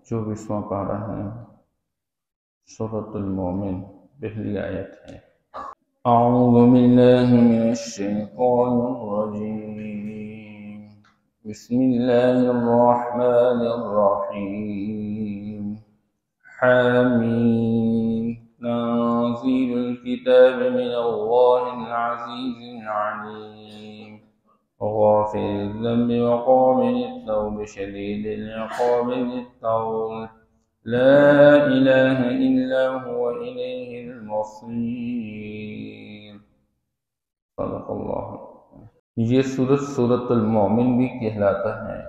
24واں پارہ ہے، سورۃ المومن، پہلی آیت ہے۔ اعوذ باللہ من الشیطان الرجیم، بسم اللہ الرحمن الرحیم، حامیم تنزیل الکتاب من اللہ العزیز العلیم، غافر الذنب وقابل التوب شدید العقاب ذی الطول، لا الہ الا هو الیہ المصیر۔ صدق اللہ۔ یہ سورۃ المومن بھی کہلاتا ہے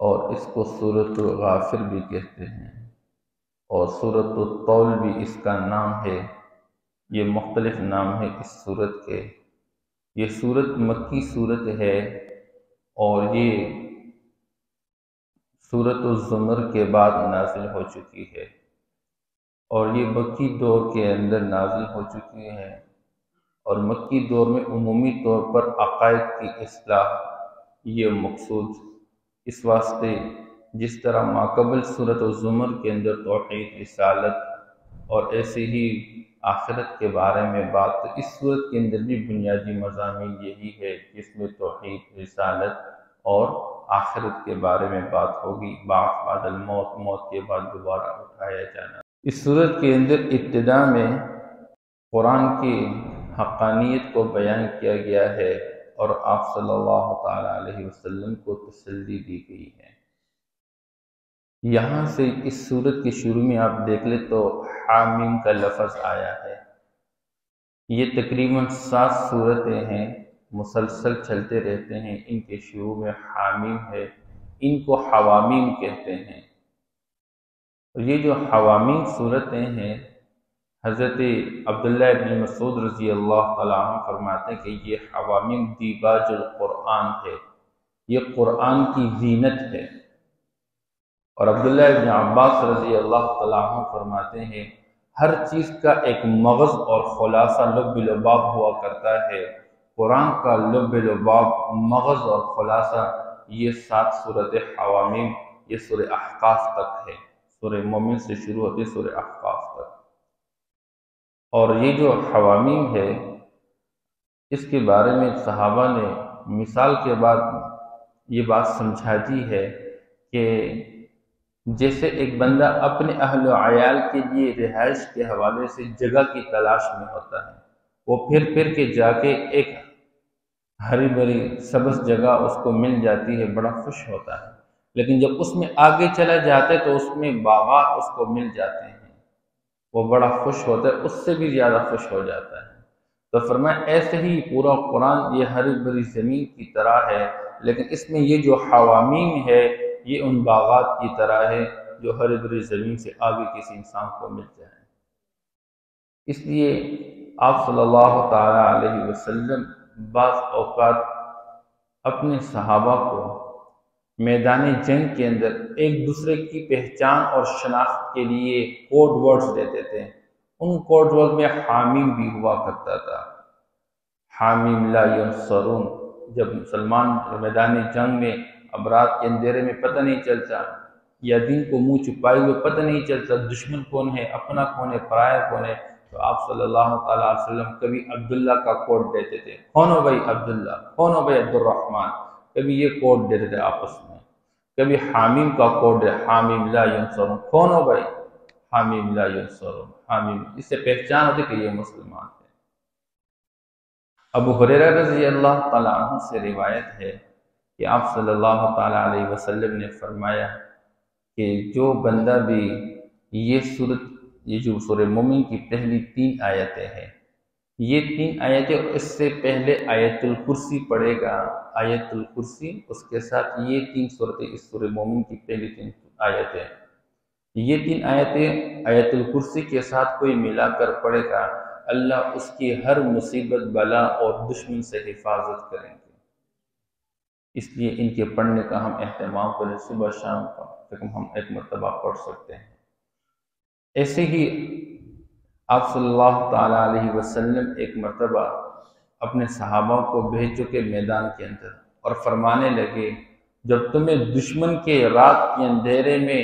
اور اس کو سورۃ الغافر بھی کہتے ہیں، اور سورۃ الطول بھی اس کا نام ہے۔ یہ مختلف نام ہے اس سورت کے۔ یہ سورت مکی سورت ہے اور یہ سورۃ الزمر کے بعد نازل ہو چکی ہے، اور یہ مکی دور کے اندر نازل ہو چکی ہے، اور مکی دور میں عمومی طور پر عقائد کی اصلاح یہ مقصود۔ اس واسطے جس طرح ماقبل سورۃ الزمر کے اندر توحید، رسالت اور ایسے ہی آخرت کے بارے میں بات، تو اس صورت کے اندر بھی بنیادی مضامین یہی ہے جس میں توحید، رسالت اور آخرت کے بارے میں بات ہوگی، بعث بعد الموت، موت کے بعد دوبارہ اٹھایا جانا۔ اس صورت کے اندر ابتدا میں قرآن کی حقانیت کو بیان کیا گیا ہے اور آپ صلی اللہ تعالیٰ علیہ وسلم کو تسلی دی گئی ہے۔ یہاں سے اس صورت کے شروع میں آپ دیکھ لیں تو حامیم کا لفظ آیا ہے۔ یہ تقریباً 7 صورتیں ہیں، مسلسل چلتے رہتے ہیں، ان کے شروع میں حامیم ہے، ان کو حوامیم کہتے ہیں۔ اور یہ جو حوامیم صورتیں ہیں، حضرت عبداللہ بن مسعود رضی اللہ تعالیٰ عنہ فرماتے ہیں کہ یہ حوامیم دیباج القرآن ہے، یہ قرآن کی زینت ہے۔ اور عبداللہ بن عباس رضی اللہ تعالیٰ عنہ فرماتے ہیں ہر چیز کا ایک مغز اور خلاصہ لب لباب ہوا کرتا ہے، قرآن کا لب لباب، مغز اور خلاصہ یہ 7 صورت حوامیم، یہ سورہ احقاف تک ہے، سورہ مومن سے شروع ہوتی سورہ احقاف تک۔ اور یہ جو حوامیم ہے اس کے بارے میں صحابہ نے مثال کے بعد یہ بات سمجھا دی ہے کہ جیسے ایک بندہ اپنے اہل و عیال کے لیے رہائش کے حوالے سے جگہ کی تلاش میں ہوتا ہے، وہ پھر کے جا کے ایک ہری بھری سبز جگہ اس کو مل جاتی ہے، بڑا خوش ہوتا ہے، لیکن جب اس میں آگے چلا جاتا ہے تو اس میں باغات اس کو مل جاتے ہیں، وہ بڑا خوش ہوتا ہے، اس سے بھی زیادہ خوش ہو جاتا ہے۔ تو فرمایا ایسے ہی پورا قرآن یہ ہری بھری زمین کی طرح ہے، لیکن اس میں یہ جو حوامیم ہے یہ ان باغات کی طرح ہے جو ہری بھری زمین سے آگے کسی انسان کو مل جائے۔ اس لیے آپ صلی اللہ تعالیٰ علیہ وسلم بعض اوقات اپنے صحابہ کو میدان جنگ کے اندر ایک دوسرے کی پہچان اور شناخت کے لیے کوڈ ورڈز دیتے تھے۔ ان کوڈ ورڈ میں حامیم بھی ہوا کرتا تھا۔ حامیم لا ینصرون، جب مسلمان میدان جنگ میں اب رات کے اندھیرے میں پتہ نہیں چلتا، یا دن کو منہ چھپائے ہوئے پتہ نہیں چلتا دشمن کون ہے، اپنا کون ہے، پرایا کون ہے، تو آپ صلی اللہ تعالیٰ علیہ وسلم کبھی عبداللہ کا کوڈ دیتے تھے، کون ہو بھائی عبداللہ، کون ہو بھائی عبد الرحمن، کبھی یہ کوڈ دیتے تھے آپس میں۔ کبھی حامیم کا کوڈ ہے، حامیم لا ینصرون، کون ہو بھائی، حامیم لا ینصرون، حامیم، اس سے پہچان ہوتی کہ یہ مسلمان ہے۔ ابو ہریرہ رضی اللہ تعالیٰ عنہ سے روایت ہے کہ آپ صلی اللہ تعالیٰ علیہ وسلم نے فرمایا کہ جو بندہ بھی یہ جو سورہ مومن کی پہلی 3 آیتیں ہیں، یہ 3 آیتیں، اس سے پہلے آیت الکرسی پڑھے گا، آیت الکرسی، اس کے ساتھ یہ 3 صورتیں، اس سورہ مومن کی پہلی 3 آیتیں، یہ 3 آیتیں آیت الکرسی کے ساتھ کوئی ملا کر پڑھے گا، اللہ اس کی ہر مصیبت، بلا اور دشمن سے حفاظت کریں گے۔ اس لیے ان کے پڑھنے کا ہم اہتمام کریں، صبح شام کا ہم ایک مرتبہ پڑھ سکتے ہیں۔ ایسے ہی آپ صلی اللہ تعالیٰ علیہ وسلم ایک مرتبہ اپنے صحابہ کو بھیج چکے میدان کے اندر اور فرمانے لگے جب تمہیں دشمن کے رات کے اندھیرے میں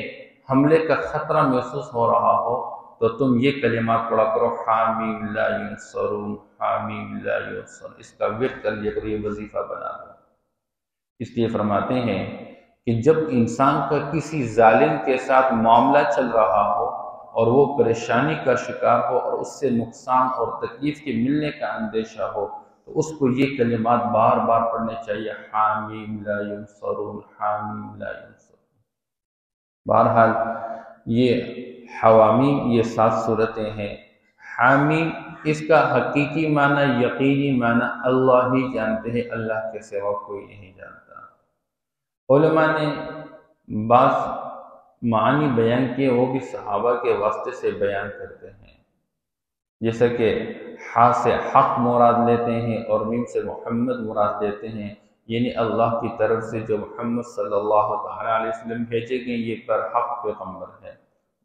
حملے کا خطرہ محسوس ہو رہا ہو تو تم یہ کلمات پڑھا کرو، حامیم لا ینصرون، حامیم لا ینصرون، اس کا ورد کر لیا کرو، یہ وظیفہ بنا دو۔ اس لیے فرماتے ہیں کہ جب انسان کا کسی ظالم کے ساتھ معاملہ چل رہا ہو اور وہ پریشانی کا شکار ہو اور اس سے نقصان اور تکلیف کے ملنے کا اندیشہ ہو تو اس کو یہ کلمات بار بار پڑھنے چاہیے، حامیم لا ینصرون، حامیم لا ینصرون۔ بہرحال یہ حوامیم یہ 7 صورتیں ہیں۔ حامیم اس کا حقیقی معنی، یقینی معنی اللہ ہی جانتے ہیں، اللہ کے سوا کوئی نہیں جانتا۔ علماء نے بعض معنی بیان کیے، وہ بھی صحابہ کے واسطے سے بیان کرتے ہیں، جیسا کہ حا سے حق مراد لیتے ہیں اور میم سے محمد مراد لیتے ہیں، یعنی اللہ کی طرف سے جو محمد صلی اللہ تعالیٰ علیہ وسلم بھیجے گئے یہ برحق پیغمبر ہے۔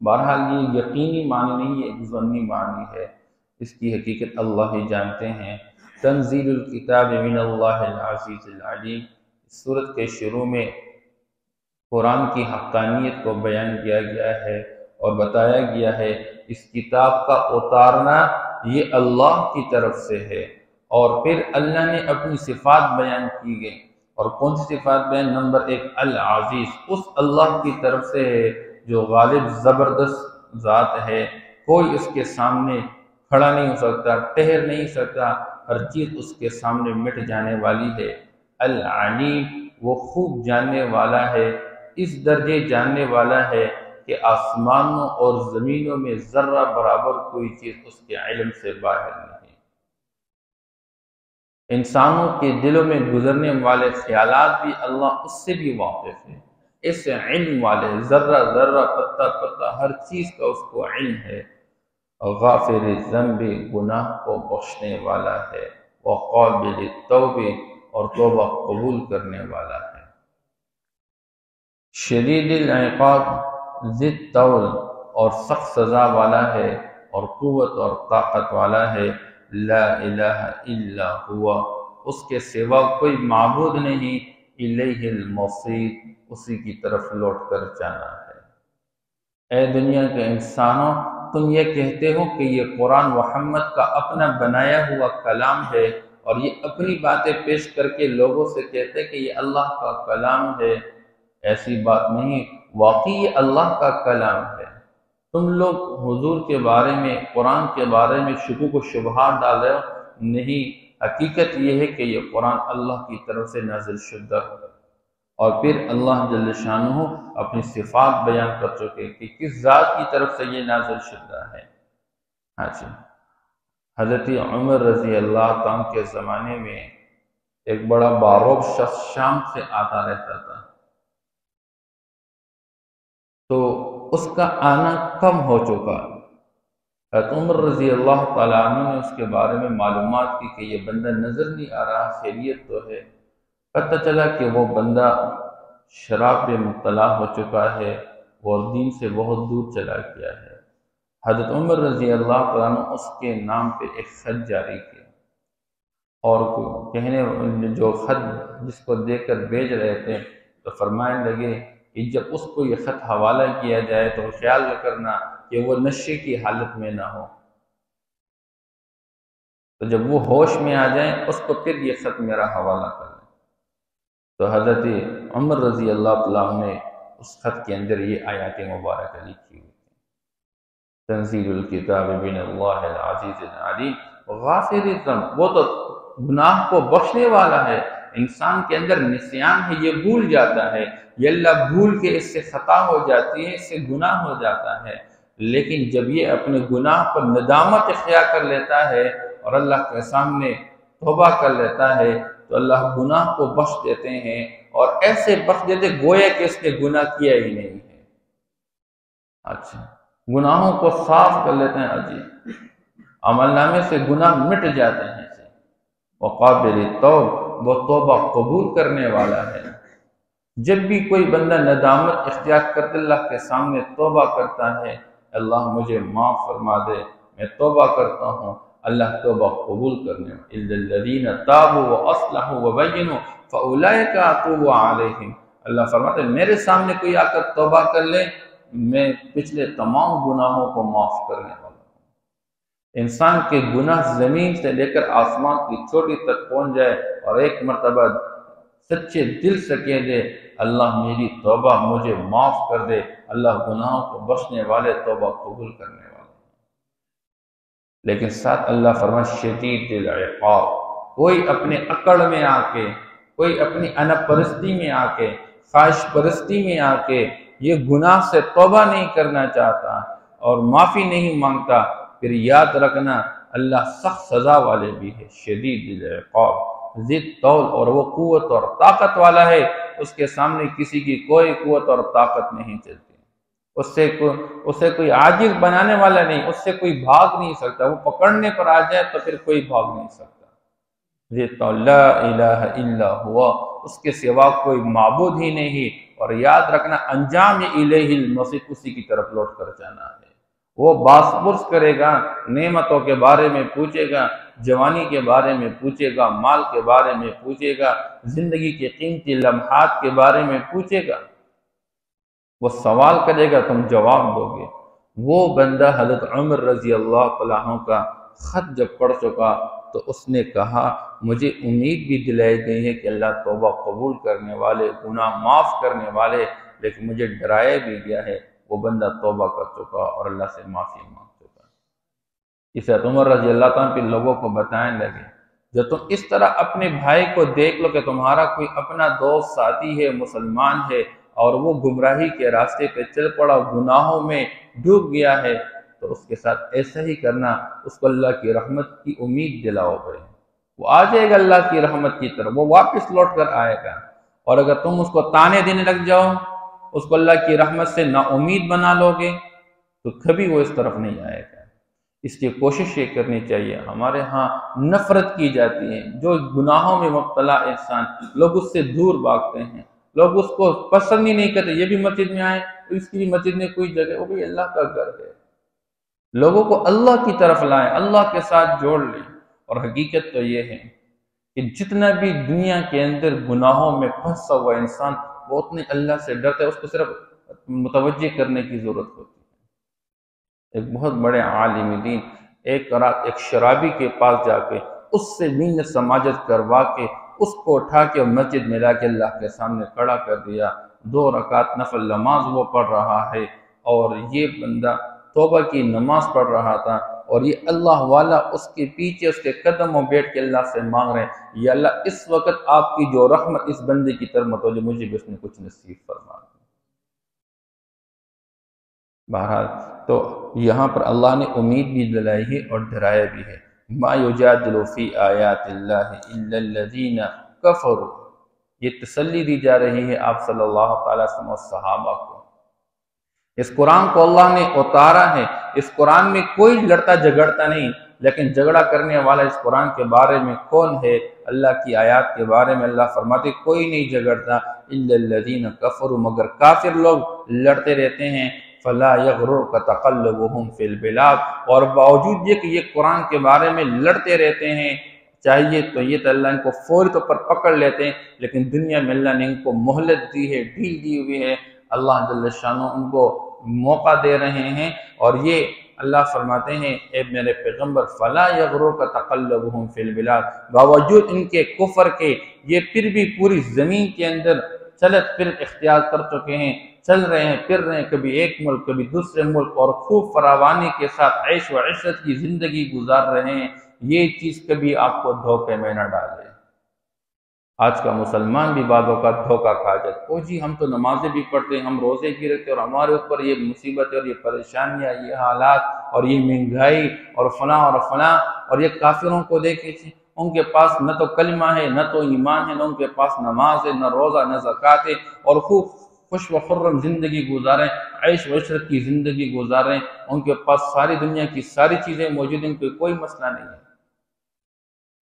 بہرحال یہ یقینی معنی نہیں، یہ ایک ظنی معنی ہے، اس کی حقیقت اللہ ہی جانتے ہیں۔ تنزیل الکتاب من اللہ العزیز العلیم، سورت کے شروع میں قرآن کی حقانیت کو بیان کیا گیا ہے اور بتایا گیا ہے اس کتاب کا اتارنا یہ اللہ کی طرف سے ہے، اور پھر اللہ نے اپنی صفات بیان کی گئی، اور کون سی صفات بیان؟ نمبر 1 العزیز، اس اللہ کی طرف سے ہے جو غالب زبردست ذات ہے، کوئی اس کے سامنے کھڑا نہیں ہو سکتا، ٹھہر نہیں سکتا، ہر چیز اس کے سامنے مٹ جانے والی ہے۔ العلیم، وہ خوب جاننے والا ہے، اس درجے جاننے والا ہے کہ آسمانوں اور زمینوں میں ذرہ برابر کوئی چیز اس کے علم سے باہر نہیں۔ انسانوں کے دلوں میں گزرنے والے خیالات بھی اللہ اس سے بھی واقف ہے، اس علم والے، ذرہ ذرہ، پتہ پتہ، ہر چیز کا اس کو علم ہے۔ غافر الذنب، گناہ کو بخشنے والا ہے، وقابل التوب، اور توبہ قبول کرنے والا ہے۔ شدید العقاب، ذی الطول، اور سخت سزا والا ہے، اور قوت اور طاقت والا ہے۔ لا الہ الا ہوا، اس کے سوا کوئی معبود نہیں، الیہ المصیر، اسی کی طرف لوٹ کر جانا ہے۔ اے دنیا کے انسانوں، تم یہ کہتے ہو کہ یہ قرآن محمد کا اپنا بنایا ہوا کلام ہے اور یہ اپنی باتیں پیش کر کے لوگوں سے کہتے کہ یہ اللہ کا کلام ہے۔ ایسی بات نہیں، واقعی یہ اللہ کا کلام ہے۔ تم لوگ حضور کے بارے میں، قرآن کے بارے میں شکوک و شبہات ڈال رہے ہو، نہیں، حقیقت یہ ہے کہ یہ قرآن اللہ کی طرف سے نازل شدہ ہے، اور پھر اللہ جل شانہ اپنی صفات بیان کر چکے کہ کس ذات کی طرف سے یہ نازل شدہ ہے۔ ہاں جی، حضرت عمر رضی اللہ عنہ کے زمانے میں ایک بڑا باروب شخص شام سے آتا رہتا تھا، تو اس کا آنا کم ہو چکا۔ حضرت عمر رضی اللہ تعالیٰ عنہ نے اس کے بارے میں معلومات کی کہ یہ بندہ نظر نہیں آ رہا، خیریت تو ہے۔ پتہ چلا کہ وہ بندہ شراب پہ مبتلا ہو چکا ہے اور دین سے بہت دور چلا گیا ہے۔ حضرت عمر رضی اللہ تعالیٰ عنہ اس کے نام پہ ایک خط جاری کیا، اور کہنے جو خط جس کو دیکھ کر بھیج رہے تھے تو فرمانے لگے کہ جب اس کو یہ خط حوالہ کیا جائے تو خیال کرنا کہ وہ نشے کی حالت میں نہ ہو، تو جب وہ ہوش میں آ جائیں اس کو پھر یہ خط میرا حوالہ کر لیں۔ تو حضرت عمر رضی اللہ تعالیٰ عنہ نے اس خط کے اندر یہ آیات مبارکہ لکھی ہوئی تھی، تنزیل الکتاب من اللہ العزیز العلیم غافر الذنب، وہ تو گناہ کو بخشنے والا ہے۔ انسان کے اندر نسیان ہے، یہ بھول جاتا ہے، یہ اللہ بھول کے اس سے خطا ہو جاتی ہے، اس سے گناہ ہو جاتا ہے، لیکن جب یہ اپنے گناہ پر ندامت اختیار کر لیتا ہے اور اللہ کے سامنے توبہ کر لیتا ہے تو اللہ گناہ کو بخش دیتے ہیں، اور ایسے بخش دیتے گویا کہ اس نے گناہ کیا ہی نہیں ہے۔ اچھا، گناہوں کو صاف کر لیتے ہیں، عجیب، عمل نامے سے گناہ مٹ جاتے ہیں۔ وقابل التوب، وہ توبہ قبول کرنے والا ہے۔ جب بھی کوئی بندہ ندامت اختیار کرتے اللہ کے سامنے توبہ کرتا ہے، اللہ مجھے معاف فرما دے، میں توبہ کرتا ہوں، اللہ توبہ قبول کرنے الا الذین تابوا واصلحوا وبینوا فاولئک اتوب علیہم، اللہ فرماتے ہیں میرے سامنے کوئی آ کر توبہ کر لے، میں پچھلے تمام گناہوں کو معاف کرنے والا ہوں۔ انسان کے گناہ زمین سے لے کر آسمان کی چوٹی تک پہنچ جائے اور ایک مرتبہ سچے دل سے کہہ دے اللہ میری توبہ مجھے معاف کر دے، اللہ گناہوں کو بخشنے والے، توبہ قبول کرنے والے۔ لیکن ساتھ اللہ فرمائے شدید العقاب، کوئی اپنے اکڑ میں آ کے، کوئی اپنی انب پرستی میں آ کے، خواہش پرستی میں آ کے یہ گناہ سے توبہ نہیں کرنا چاہتا اور معافی نہیں مانگتا، پھر یاد رکھنا اللہ سخت سزا والے بھی ہے، شدید العقاب، ذی طول، اور وہ قوت اور طاقت والا ہے، اس کے سامنے کسی کی کوئی قوت اور طاقت نہیں چلتی، اسے کوئی عاجز بنانے والا نہیں، اس سے کوئی بھاگ نہیں سکتا، وہ پکڑنے پر آ جائے تو پھر کوئی بھاگ نہیں سکتا۔ ذی طول، لا الہ الا ہوا، اس کے سوا کوئی معبود ہی نہیں، اور یاد رکھنا انجام الیہ المصیر، اسی کی طرف لوٹ کر جانا ہے۔ وہ باس پرس کرے گا، نعمتوں کے بارے میں پوچھے گا، جوانی کے بارے میں پوچھے گا، مال کے بارے میں پوچھے گا، زندگی کے قیمتی لمحات کے بارے میں پوچھے گا، وہ سوال کرے گا، تم جواب دو گے۔ وہ بندہ حضرت عمر رضی اللہ تعالیٰ عنہ کا خط جب پڑھ چکا تو اس نے کہا مجھے امید بھی دلائی گئی ہے کہ اللہ توبہ قبول کرنے والے، گناہ معاف کرنے والے، لیکن مجھے ڈرایا بھی گیا ہے۔ وہ بندہ توبہ کر چکا اور اللہ سے معافی مانگ چکا۔ اس حضرت عمر رضی اللہ تعالیٰ پھر لوگوں کو بتانے لگے جب تم اس طرح اپنے بھائی کو دیکھ لو کہ تمہارا کوئی اپنا دوست ساتھی ہے، مسلمان ہے، اور وہ گمراہی کے راستے پہ چل پڑا، گناہوں میں ڈوب گیا ہے، تو اس کے ساتھ ایسا ہی کرنا، اس کو اللہ کی رحمت کی امید دلاؤ گے، وہ آ جائے گا اللہ کی رحمت کی طرف، وہ واپس لوٹ کر آئے گا۔ اور اگر تم اس کو تانے دینے لگ جاؤ، اس کو اللہ کی رحمت سے نا امید بنا لو گے، تو کبھی وہ اس طرف نہیں آئے گا۔ اس کی کوشش یہ کرنی چاہیے۔ ہمارے ہاں نفرت کی جاتی ہے، جو گناہوں میں مبتلا انسان، لوگ اس سے دور بھاگتے ہیں، لوگ اس کو پسند ہی نہیں کرتے، یہ بھی مسجد میں آئے تو اس کی بھی مسجد میں کوئی جگہ، وہ بھی اللہ کا گھر ہے۔ لوگوں کو اللہ کی طرف لائیں، اللہ کے ساتھ جوڑ لیں۔ اور حقیقت تو یہ ہے کہ جتنا بھی دنیا کے اندر گناہوں میں پھنسا ہوا انسان، وہ اتنے اللہ سے ڈرتا ہے، اس کو صرف متوجہ کرنے کی ضرورت ہوتی ہے۔ ایک بہت بڑے عالم دین ایک رات ایک شرابی کے پاس جا کے اس سے منت سماجت کروا کے اس کو اٹھا کے مسجد میں لا کے اللہ کے سامنے کھڑا کر دیا۔ 2 رکعت نفل نماز وہ پڑھ رہا ہے، اور یہ بندہ توبہ کی نماز پڑھ رہا تھا، اور یہ اللہ والا اس کے پیچھے اس کے قدموں بیٹھ کے اللہ سے مانگ رہے ہیں یا اللہ اس وقت آپ کی جو رحمت اس بندے کی طرف متوجہ، مجھے بھی اس نے کچھ نصیب فرما۔ بہرحال تو یہاں پر اللہ نے امید بھی دلائی ہے اور ڈرایا بھی ہے۔ ما یجادل فی آیات اللہ الا الذین کفروا، یہ تسلی دی جا رہی ہے آپ صلی اللہ تعالیٰ وسلم اور صحابہ کو۔ اس قرآن کو اللہ نے اتارا ہے، اس قرآن میں کوئی لڑتا جھگڑتا نہیں، لیکن جھگڑا کرنے والا اس قرآن کے بارے میں کون ہے؟ اللہ کی آیات کے بارے میں اللہ فرماتے کوئی نہیں جھگڑتا، الا الذین کفروا، مگر کافر لوگ لڑتے رہتے ہیں۔ فلا یغررک تقلبهم فی البلاد، اور باوجود یہ کہ یہ قرآن کے بارے میں لڑتے رہتے ہیں، چاہیے تو یہ تو اللہ ان کو فوری طور پر پکڑ لیتے ہیں، لیکن دنیا میں اللہ نے ان کو مہلت دی ہے، ڈھیل دی ہوئی ہے، اللہ جل شانہ ان کو موقع دے رہے ہیں، اور یہ اللہ فرماتے ہیں اے میرے پیغمبر فلا یغررک تقلبهم فی البلاد، باوجود ان کے کفر کے یہ پھر بھی پوری زمین کے اندر چلت پھر اختیار کر چکے ہیں، چل رہے ہیں، پھر رہے ہیں، کبھی ایک ملک کبھی دوسرے ملک، اور خوب فراوانی کے ساتھ عیش و عشرت کی زندگی گزار رہے ہیں۔ یہ چیز کبھی آپ کو دھوکے میں نہ ڈالے۔ آج کا مسلمان بھی بعض اوقات دھوکہ کھا جاتا، او جی ہم تو نمازیں بھی پڑھتے ہیں، ہم روزے بھی رکھتے ہیں، اور ہمارے اوپر یہ مصیبتیں اور یہ پریشانیاں، یہ حالات اور یہ مہنگائی اور فلاں اور فلاں، اور یہ کافروں کو دیکھیں، ان کے پاس نہ تو کلمہ ہے، نہ تو ایمان ہے، نہ ان کے پاس نماز ہے، نہ روزہ، نہ زکوٰۃ ہے، اور خوب خوش و خرم زندگی گزاریں، عیش و عشرت کی زندگی گزاریں، ان کے پاس ساری دنیا کی ساری چیزیں موجود ہیں، ان کو کوئی مسئلہ نہیں ہے،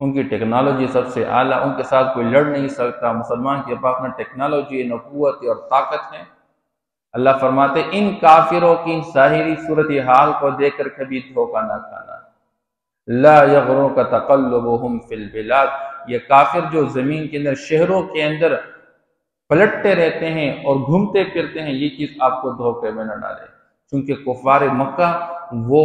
ان کی ٹیکنالوجی سب سے اعلیٰ، ان کے ساتھ کوئی لڑ نہیں سکتا۔ مسلمان کے پاس نہ ٹیکنالوجی ہے، نہ قوت اور طاقت ہے۔ اللہ فرماتے ان کافروں کی ظاہری صورتحال کو دیکھ کر کبھی دھوکہ نہ کھانا۔ لا یغررک تقلبهم فی البلاد، یہ کافر جو زمین کے اندر شہروں کے اندر پلٹتے رہتے ہیں اور گھومتے پھرتے ہیں، یہ چیز آپ کو دھوکے میں نہ ڈالے، کیونکہ کفار مکہ وہ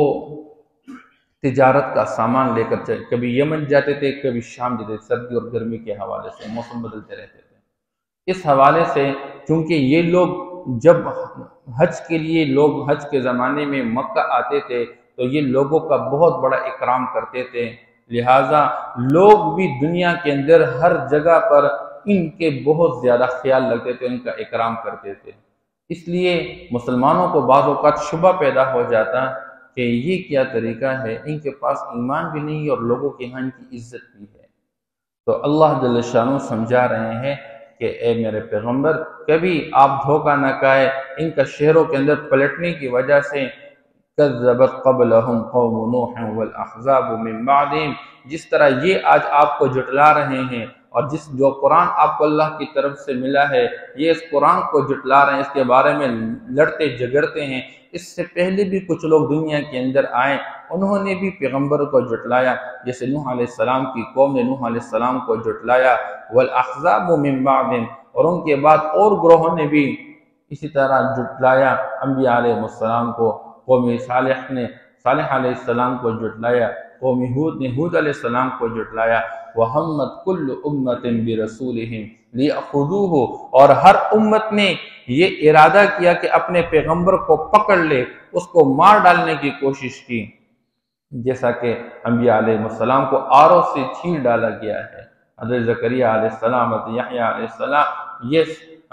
تجارت کا سامان لے کر چلے، کبھی یمن جاتے تھے، کبھی شام جاتے تھے، سردی اور گرمی کے حوالے سے موسم بدلتے رہتے تھے۔ اس حوالے سے چونکہ یہ لوگ جب حج کے لیے لوگ حج کے زمانے میں مکہ آتے تھے تو یہ لوگوں کا بہت بڑا اکرام کرتے تھے، لہٰذا لوگ بھی دنیا کے اندر ہر جگہ پر ان کے بہت زیادہ خیال رکھتے تھے، ان کا اکرام کرتے تھے۔ اس لیے مسلمانوں کو بعض اوقات شبہ پیدا ہو جاتا کہ یہ کیا طریقہ ہے، ان کے پاس ایمان بھی نہیں اور لوگوں کے ہاں ان کی عزت بھی ہے۔ تو اللہ جل شانہ سمجھا رہے ہیں کہ اے میرے پیغمبر، کبھی آپ دھوکہ نہ کھائے ان کا شہروں کے اندر پلٹنے کی وجہ سے۔ کذبت قبلہم قوم نوح والاحزاب من بعدہم، جس طرح یہ آج آپ کو جھٹلا رہے ہیں، اور جو قرآن آپ کو اللہ کی طرف سے ملا ہے یہ اس قرآن کو جھٹلا رہے ہیں، اس کے بارے میں لڑتے جھگڑتے ہیں۔ اس سے پہلے بھی کچھ لوگ دنیا کے اندر آئے، انہوں نے بھی پیغمبر کو جھٹلایا، جیسے نوح علیہ السلام کی قوم نے نوح علیہ السلام کو جھٹلایا، والاحزاب من بعدہم، اور ان کے بعد اور گروہوں نے بھی اسی طرح جھٹلایا انبیاء علیہ السلام کو۔ قوم صالح نے صالح علیہ السلام کو جھٹلایا، قوم ہود نے ہود علیہ السلام کو جھٹلایا۔ وَهَمَّتْ كُلُّ أُمَّةٍ بِرَسُولِهِمْ لِيَأْخُذُوهُ، اور ہر امت نے یہ ارادہ کیا کہ اپنے پیغمبر کو پکڑ لے، اس کو مار ڈالنے کی کوشش کی، جیسا کہ انبیاء علیہ السلام کو آروں سے چھین ڈالا گیا ہے۔ حضرت زکریا علیہ السلام، حضرت یحییٰ علیہ السلام، یہ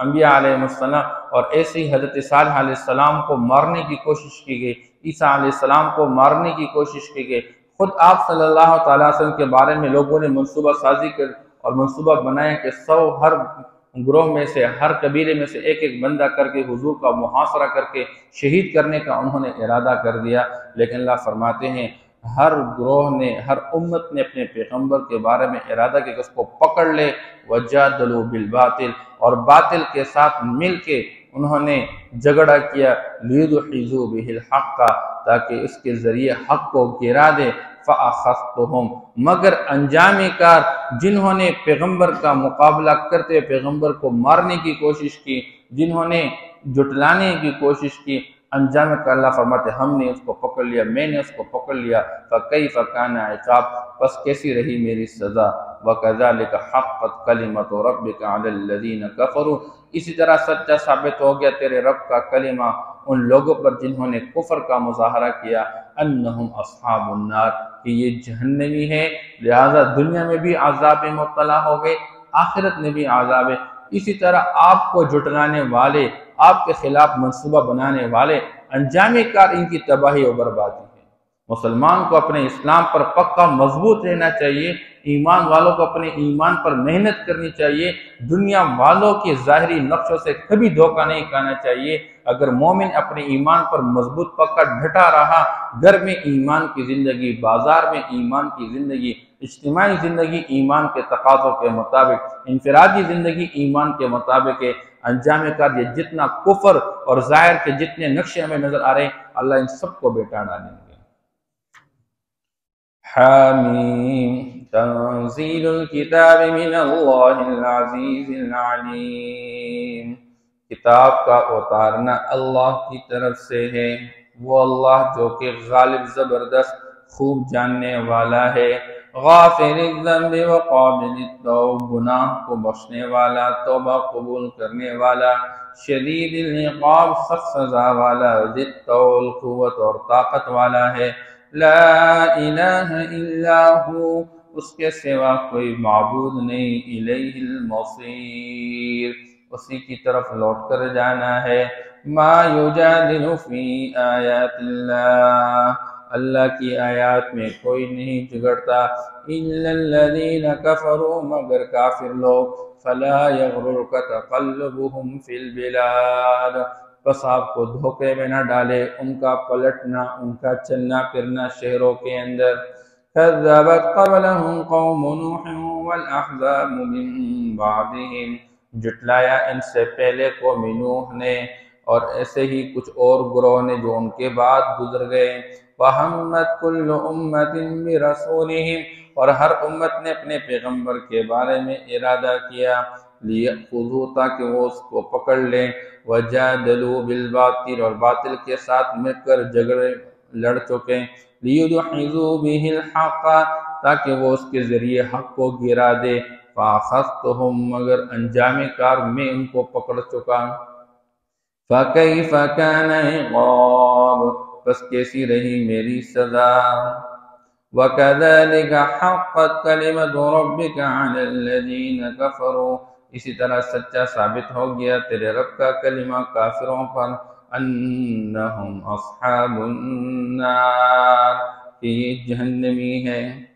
انبیاء علیہ السلام، اور ایسے ہی حضرت صالح علیہ السلام کو مارنے کی کوشش کی گئی، عیسیٰ علیہ السلام کو مارنے کی کوشش کی گئی۔ خود آپ صلی اللہ تعالیٰ علیہ وسلم کے بارے میں لوگوں نے منصوبہ سازی کر اور منصوبہ بنایا کہ 100 ہر گروہ میں سے، ہر قبیلے میں سے ایک ایک بندہ کر کے حضور کا محاصرہ کر کے شہید کرنے کا انہوں نے ارادہ کر دیا، لیکن اللہ فرماتے ہیں ہر گروہ نے، ہر امت نے اپنے پیغمبر کے بارے میں ارادہ کیا کہ اس کو پکڑ لے، وَجَادَلُوا بِالْبَاطِلِ، اور باطل کے ساتھ مل کے انہوں نے جھگڑا کیا، لِيُدْحِضُوا بِهِ الْحَقَّ، تاکہ اس کے ذریعے حق کو گرا دے، فَأَخَذْتُهُمْ، مگر انجام کار جنہوں نے پیغمبر کا مقابلہ کرتے پیغمبر کو مارنے کی کوشش کی، جنہوں نے جھٹلانے کی کوشش کی، انجام کا اللہ فرماتے ہم نے اس کو پکڑ لیا، میں نے اس کو پکڑ لیا، فَكَيْفَ كَانَ عِقَابِ، پس کیسی رہی میری سزا، وَكَذَلِكَ حَقَّتْ كَلِمَةُ رَبِّكَ عَلَى الَّذِينَ كَفَرُوا، اسی طرح سچا ثابت ہو گیا تیرے رب کا کلمہ ان لوگوں پر جنہوں نے کفر کا مظاہرہ کیا، انہم اصحاب النار، کہ یہ جہنمی ہے، لہذا دنیا میں بھی عذاب میں مبتلا ہو گئے، آخرت میں بھی عذاب ہے۔ اسی طرح آپ کو جھٹلانے والے، آپ کے خلاف منصوبہ بنانے والے، انجام کار ان کی تباہی و بربادی ہے۔ مسلمان کو اپنے اسلام پر پکا مضبوط رہنا چاہیے، ایمان والوں کو اپنے ایمان پر محنت کرنی چاہیے، دنیا والوں کی ظاہری نقشوں سے کبھی دھوکہ نہیں کھانا چاہیے۔ اگر مومن اپنے ایمان پر مضبوط پکا ڈٹا رہا، گھر میں ایمان کی زندگی، بازار میں ایمان کی زندگی، اجتماعی زندگی ایمان کے تقاضوں کے مطابق، انفرادی زندگی ایمان کے مطابق ہے، انجام کار یہ جتنا کفر اور ظاہر کے جتنے نقشے ہمیں نظر آ رہے ہیں اللہ ان سب کو بیٹا ڈالیں گے۔ حامیم تنزیل الکتاب من اللہ العزیز العلیم، کتاب کا اتارنا اللہ کی طرف سے ہے، وہ اللہ جو کہ غالب زبردست خوب جاننے والا ہے، غافر الذنب وقابل التوب، گناہ کو بخشنے والا، توبہ قبول کرنے والا، شدید العقاب، سخت سزا والا، ذی الطول، قوت اور طاقت والا ہے، لا الہ الا ہو، اس کے سوا کوئی معبود نہیں، الیہ المصیر، اسی کی طرف لوٹ کر جانا ہے، ما یجادل فی آیات اللہ، اللہ کی آیات میں کوئی نہیں جھگڑتا، الا الذین کفروا، مگر کافر لوگ، فلا یغررک تقلبهم فی البلاد، بس آپ کو دھوکے میں نہ ڈالے ان کا پلٹنا، ان کا چلنا پھرنا شہروں کے اندر۔ کذبت قبلهم قوم نوح والاحزاب من بعدهم، جھٹلایا ان سے پہلے قوم نوح نے اور ایسے ہی کچھ اور گروہ نے جو ان کے بعد گزر گئے۔ وَهَمَّتْ كُلُّ أُمَّةٍ بِرَسُولِهِمْ، اور ہر امت نے اپنے پیغمبر کے بارے میں ارادہ کیا، لیأخذوا تاکہ وہ اس کو پکڑ لیں، وجادلوا بالباطل اور باطل کے ساتھ مل کر جھگڑے لڑ چکے، لیدحضوا به الحق تاکہ وہ اس کے ذریعے حق کو گرا دے، فاخذتهم مگر انجام کار میں ان کو پکڑ چکا، فکیف کان عقاب پس کیسی رہی میری سزا، وَكَذَلِكَ حَقَّتْ كَلِمَةُ رَبِّكَ عَلَى الَّذِينَ كَفَرُوا اسی طرح سچا ثابت ہو گیا تیرے رب کا کلمہ کافروں پر، انہم اصحاب النار کہ یہ جہنمی ہے۔